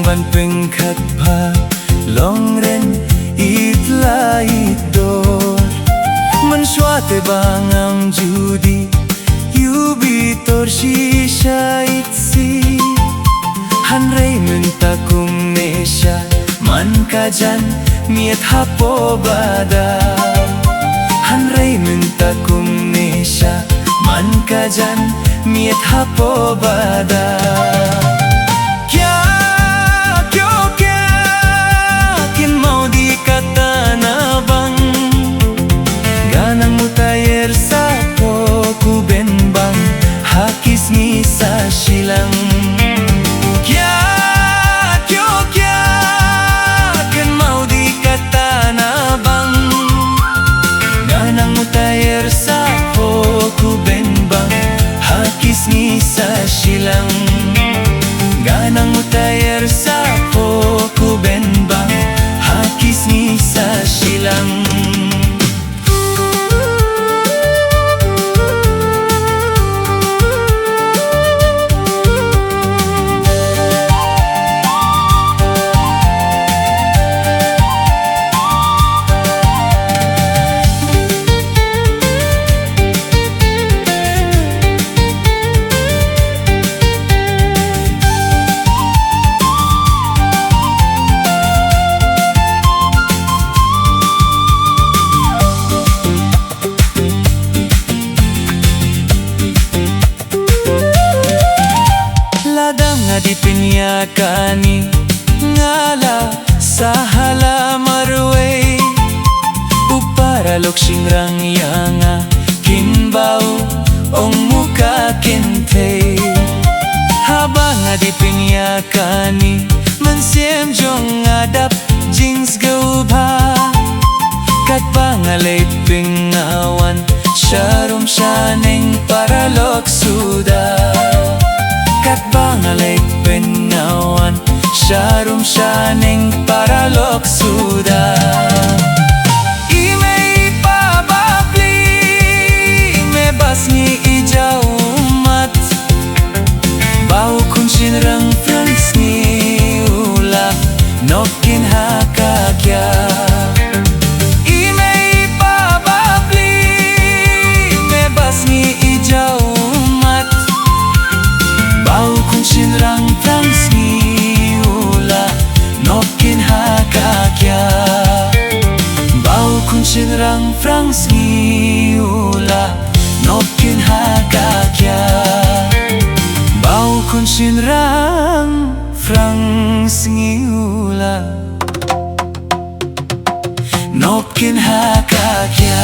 ban pengkat pa longren itla idor mensuate bangam judi yubitor shisha itsi hanrei mentakum nesha man kajan miet hapo bada hanrei mentakum nesha man kajan miet hapo bada kya kyo kya kin mau dikata na bang ganang mutayer sa po ku ben bang hakis ni sa silang kya kyo kya kin mau dikata na bang ganang mutayer sa po ku ben bang hakis ni sa silang ganang mutayer sa po ku ben bang hakis ni sa silang di pinyakani ngala sahala marway upara loksing rang yanga kinbao ong muka kinte habang di pinyakani mansiem jong adap jings gauba kat pangalay pingawan sharum shaneng para loksuda kat bangalay pengawan sharum shaneng para loksuda imei pababli ime basni ijau mat bau kunshin rang frans ni ula nokin hakakya imei pababli ime basni ijau bau kunshin rang frans ni ula nokin hakakya bau kunshin rang frans ni ula nokin hakakya bau kunshin rang frans ni ula nokin hakakya